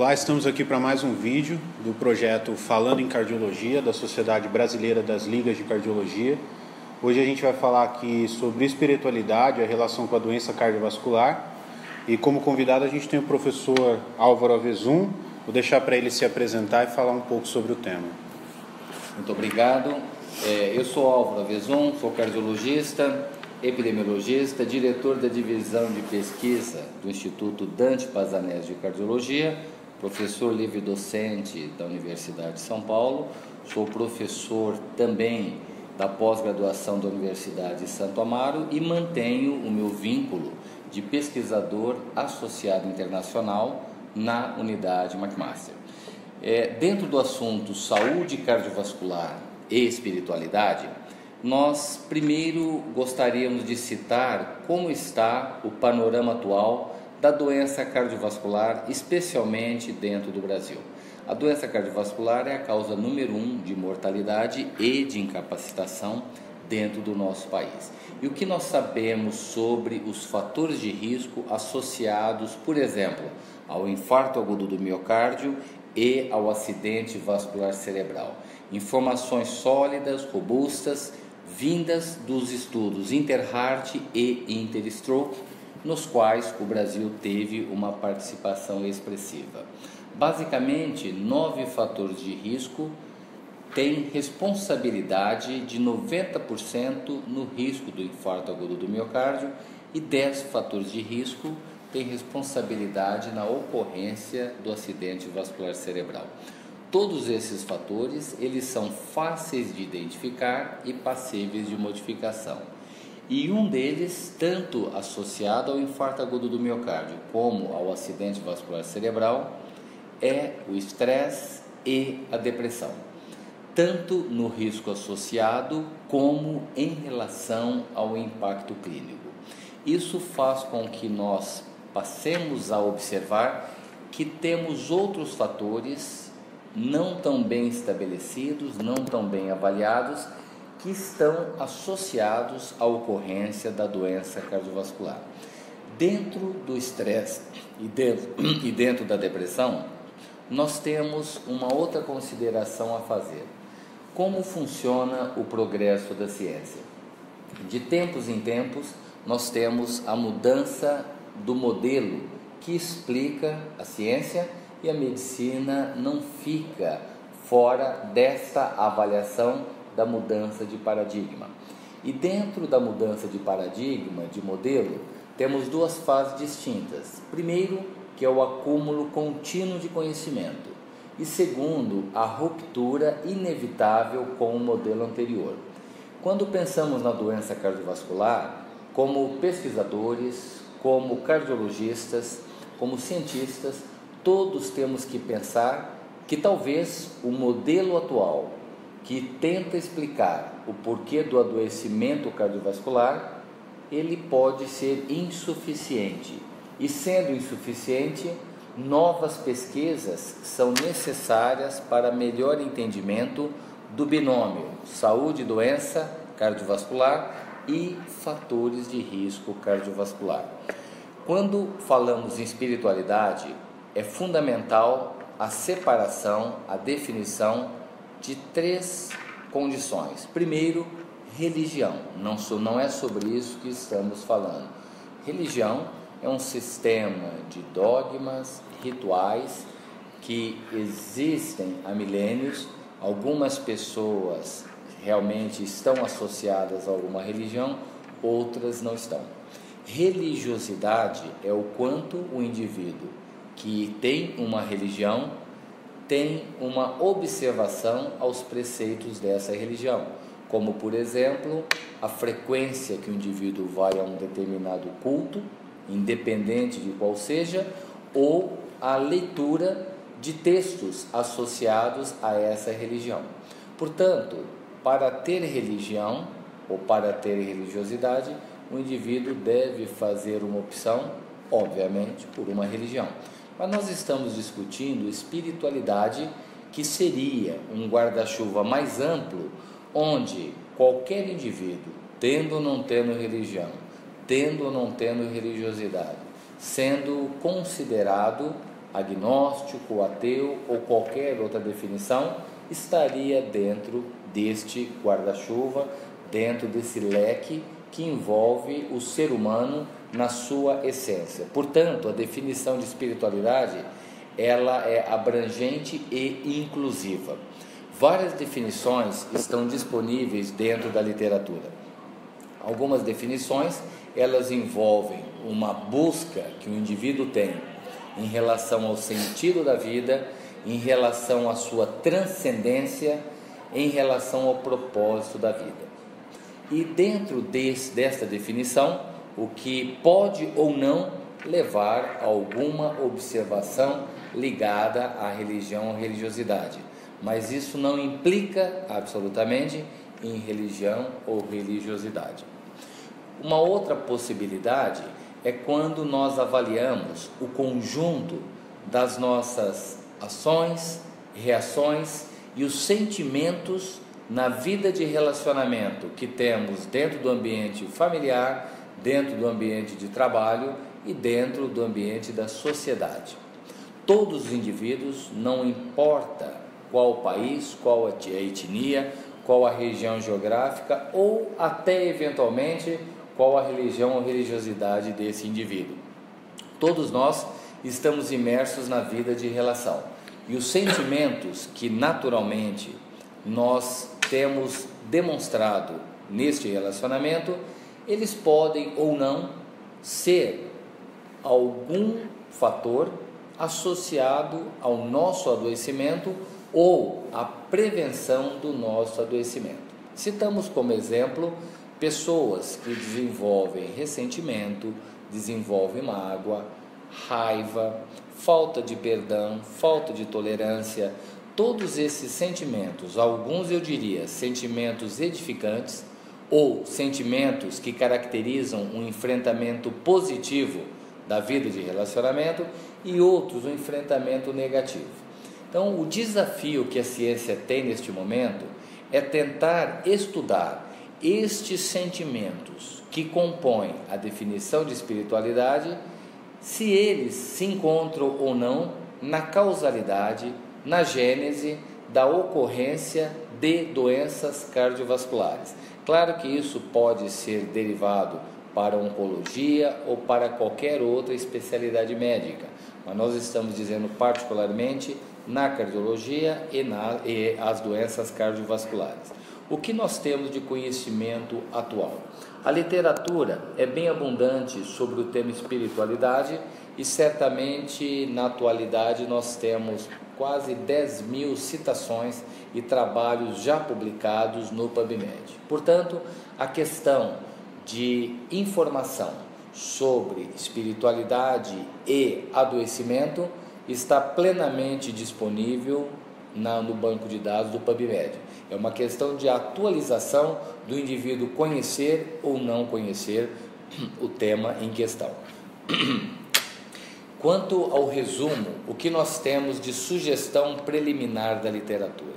Olá, estamos aqui para mais um vídeo do projeto Falando em Cardiologia, da Sociedade Brasileira das Ligas de Cardiologia. Hoje a gente vai falar aqui sobre espiritualidade, a relação com a doença cardiovascular. E como convidado a gente tem o professor Álvaro Avezum. Vou deixar para ele se apresentar e falar um pouco sobre o tema. Muito obrigado. Eu sou Álvaro Avezum, sou cardiologista, epidemiologista, diretor da divisão de pesquisa do Instituto Dante Pazanese de Cardiologia, professor livre-docente da Universidade de São Paulo, sou professor também da pós-graduação da Universidade de Santo Amaro e mantenho o meu vínculo de pesquisador associado internacional na unidade McMaster. Dentro do assunto saúde cardiovascular e espiritualidade, nós primeiro gostaríamos de citar como está o panorama atual da doença cardiovascular, especialmente dentro do Brasil. A doença cardiovascular é a causa número 1 de mortalidade e de incapacitação dentro do nosso país. E o que nós sabemos sobre os fatores de risco associados, por exemplo, ao infarto agudo do miocárdio e ao acidente vascular cerebral? Informações sólidas, robustas, vindas dos estudos Interheart e Interstroke, nos quais o Brasil teve uma participação expressiva. Basicamente, 9 fatores de risco têm responsabilidade de 90% no risco do infarto agudo do miocárdio e 10 fatores de risco têm responsabilidade na ocorrência do acidente vascular cerebral. Todos esses fatores, eles são fáceis de identificar e passíveis de modificação. E um deles, tanto associado ao infarto agudo do miocárdio como ao acidente vascular cerebral, é o estresse e a depressão, tanto no risco associado como em relação ao impacto clínico. Isso faz com que nós passemos a observar que temos outros fatores não tão bem estabelecidos, não tão bem avaliados, que estão associados à ocorrência da doença cardiovascular. Dentro do estresse e dentro da depressão, nós temos uma outra consideração a fazer. Como funciona o progresso da ciência? De tempos em tempos, nós temos a mudança do modelo que explica a ciência e a medicina não fica fora desta avaliação da mudança de paradigma. E dentro da mudança de paradigma, de modelo, temos duas fases distintas. Primeiro, que é o acúmulo contínuo de conhecimento. E segundo, a ruptura inevitável com o modelo anterior. Quando pensamos na doença cardiovascular, como pesquisadores, como cardiologistas, como cientistas, todos temos que pensar que talvez o modelo atual, que tenta explicar o porquê do adoecimento cardiovascular, ele pode ser insuficiente. E sendo insuficiente, novas pesquisas são necessárias para melhor entendimento do binômio saúde e doença cardiovascular e fatores de risco cardiovascular. Quando falamos em espiritualidade, é fundamental a separação, a definição de 3 condições. Primeiro, religião. Não é sobre isso que estamos falando. Religião é um sistema de dogmas, rituais que existem há milênios. Algumas pessoas realmente estão associadas a alguma religião, outras não estão. Religiosidade é o quanto o indivíduo que tem uma religião tem uma observação aos preceitos dessa religião, como, por exemplo, a frequência que o indivíduo vai a um determinado culto, independente de qual seja, ou a leitura de textos associados a essa religião. Portanto, para ter religião ou para ter religiosidade, o indivíduo deve fazer uma opção, obviamente, por uma religião. Mas nós estamos discutindo espiritualidade, que seria um guarda-chuva mais amplo, onde qualquer indivíduo, tendo ou não tendo religião, tendo ou não tendo religiosidade, sendo considerado agnóstico, ateu ou qualquer outra definição, estaria dentro deste guarda-chuva, dentro desse leque que envolve o ser humano na sua essência. Portanto, a definição de espiritualidade, ela é abrangente e inclusiva. Várias definições estão disponíveis dentro da literatura. Algumas definições, elas envolvem uma busca que o indivíduo tem em relação ao sentido da vida, em relação à sua transcendência, em relação ao propósito da vida. E dentro desta definição, o que pode ou não levar a alguma observação ligada à religião ou religiosidade. Mas isso não implica absolutamente em religião ou religiosidade. Uma outra possibilidade é quando nós avaliamos o conjunto das nossas ações, reações e os sentimentos na vida de relacionamento que temos dentro do ambiente familiar, dentro do ambiente de trabalho e dentro do ambiente da sociedade. Todos os indivíduos, não importa qual o país, qual a etnia, qual a região geográfica ou até eventualmente qual a religião ou religiosidade desse indivíduo. Todos nós estamos imersos na vida de relação e os sentimentos que naturalmente nós temos demonstrado neste relacionamento, eles podem ou não ser algum fator associado ao nosso adoecimento ou à prevenção do nosso adoecimento. Citamos como exemplo pessoas que desenvolvem ressentimento, desenvolvem mágoa, raiva, falta de perdão, falta de tolerância. Todos esses sentimentos, alguns eu diria sentimentos edificantes ou sentimentos que caracterizam um enfrentamento positivo da vida de relacionamento e outros um enfrentamento negativo. Então, o desafio que a ciência tem neste momento é tentar estudar estes sentimentos que compõem a definição de espiritualidade, se eles se encontram ou não na causalidade, na gênese da ocorrência de doenças cardiovasculares. Claro que isso pode ser derivado para a oncologia ou para qualquer outra especialidade médica, mas nós estamos dizendo particularmente na cardiologia e as doenças cardiovasculares. O que nós temos de conhecimento atual? A literatura é bem abundante sobre o tema espiritualidade e certamente na atualidade nós temos quase 10.000 citações e trabalhos já publicados no PubMed. Portanto, a questão de informação sobre espiritualidade e adoecimento está plenamente disponível no banco de dados do PubMed. É uma questão de atualização do indivíduo conhecer ou não conhecer o tema em questão. Quanto ao resumo, o que nós temos de sugestão preliminar da literatura?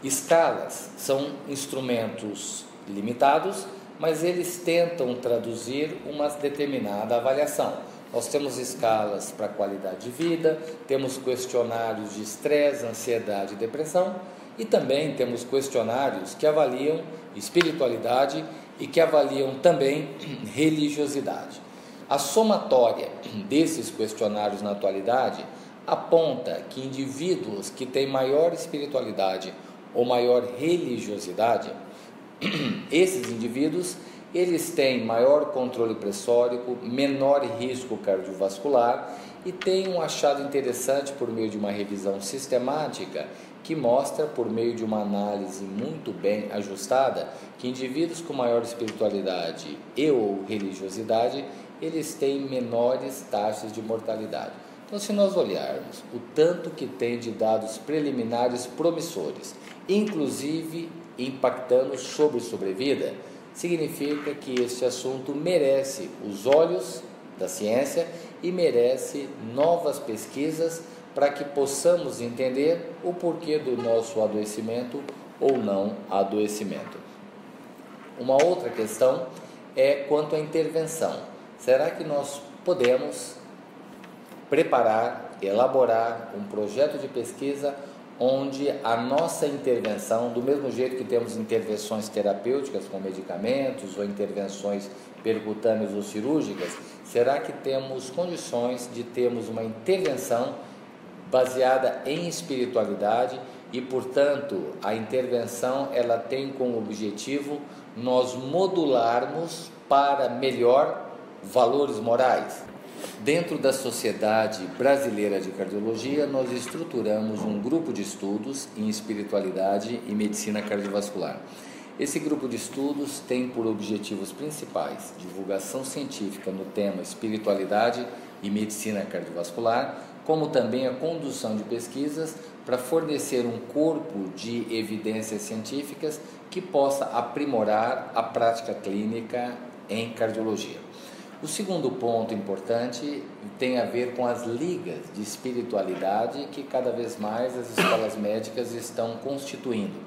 Escalas são instrumentos limitados, mas eles tentam traduzir uma determinada avaliação. Nós temos escalas para qualidade de vida, temos questionários de estresse, ansiedade e depressão, e também temos questionários que avaliam espiritualidade e que avaliam também religiosidade. A somatória desses questionários na atualidade aponta que indivíduos que têm maior espiritualidade ou maior religiosidade, esses indivíduos eles têm maior controle pressórico, menor risco cardiovascular e têm um achado interessante por meio de uma revisão sistemática que mostra, por meio de uma análise muito bem ajustada, que indivíduos com maior espiritualidade e ou religiosidade, eles têm menores taxas de mortalidade. Então, se nós olharmos o tanto que tem de dados preliminares promissores, inclusive impactando sobre sobrevida, significa que este assunto merece os olhos da ciência e merece novas pesquisas para que possamos entender o porquê do nosso adoecimento ou não adoecimento. Uma outra questão é quanto à intervenção. Será que nós podemos preparar elaborar um projeto de pesquisa onde a nossa intervenção, do mesmo jeito que temos intervenções terapêuticas com medicamentos ou intervenções percutâneas ou cirúrgicas, será que temos condições de termos uma intervenção baseada em espiritualidade e, portanto, a intervenção ela tem como objetivo nós modularmos para melhor valores morais. Dentro da Sociedade Brasileira de Cardiologia, nós estruturamos um grupo de estudos em espiritualidade e medicina cardiovascular. Esse grupo de estudos tem por objetivos principais divulgação científica no tema espiritualidade e medicina cardiovascular, como também a condução de pesquisas para fornecer um corpo de evidências científicas que possa aprimorar a prática clínica em cardiologia. O segundo ponto importante tem a ver com as ligas de espiritualidade que cada vez mais as escolas médicas estão constituindo.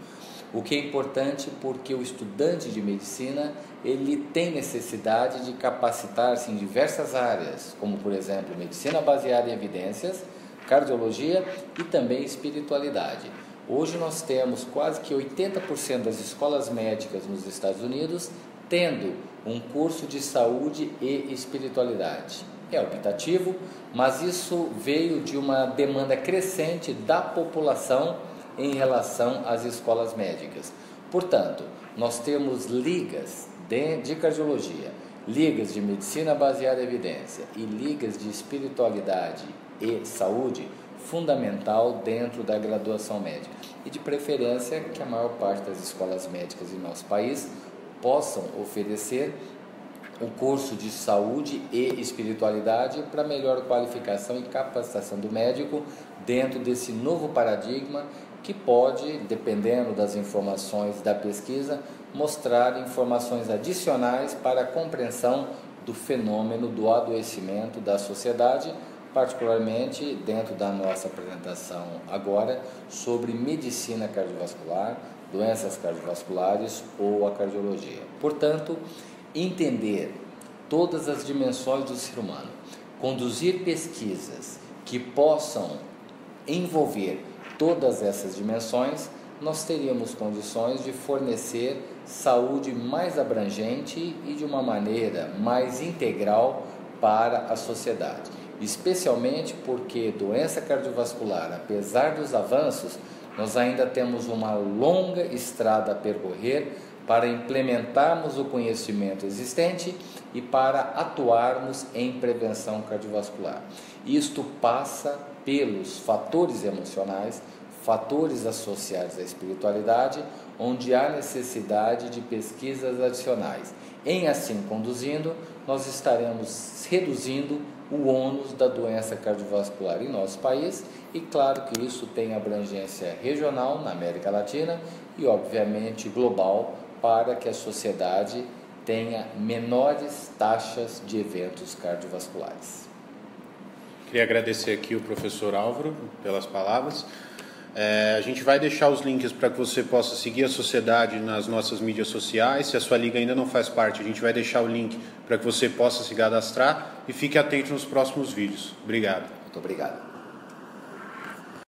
O que é importante porque o estudante de medicina ele tem necessidade de capacitar-se em diversas áreas, como por exemplo medicina baseada em evidências, cardiologia e também espiritualidade. Hoje nós temos quase que 80% das escolas médicas nos Estados Unidos tendo um curso de saúde e espiritualidade. É optativo, mas isso veio de uma demanda crescente da população em relação às escolas médicas. Portanto, nós temos ligas de cardiologia, ligas de medicina baseada em evidência e ligas de espiritualidade e saúde fundamental dentro da graduação médica. E de preferência que a maior parte das escolas médicas em nosso país possam oferecer o curso de saúde e espiritualidade para melhor qualificação e capacitação do médico dentro desse novo paradigma que pode, dependendo das informações da pesquisa, mostrar informações adicionais para a compreensão do fenômeno do adoecimento da sociedade, particularmente dentro da nossa apresentação agora sobre medicina cardiovascular, doenças cardiovasculares ou a cardiologia. Portanto, entender todas as dimensões do ser humano, conduzir pesquisas que possam envolver todas essas dimensões, nós teríamos condições de fornecer saúde mais abrangente e de uma maneira mais integral para a sociedade, especialmente porque doença cardiovascular, apesar dos avanços, nós ainda temos uma longa estrada a percorrer para implementarmos o conhecimento existente e para atuarmos em prevenção cardiovascular. Isto passa pelos fatores emocionais, fatores associados à espiritualidade, onde há necessidade de pesquisas adicionais. Em assim conduzindo, nós estaremos reduzindo o ônus da doença cardiovascular em nosso país e claro que isso tem abrangência regional na América Latina e obviamente global para que a sociedade tenha menores taxas de eventos cardiovasculares. Queria agradecer aqui o professor Álvaro pelas palavras. A gente vai deixar os links para que você possa seguir a sociedade nas nossas mídias sociais. Se a sua liga ainda não faz parte, a gente vai deixar o link para que você possa se cadastrar e fique atento nos próximos vídeos. Obrigado. Muito obrigado.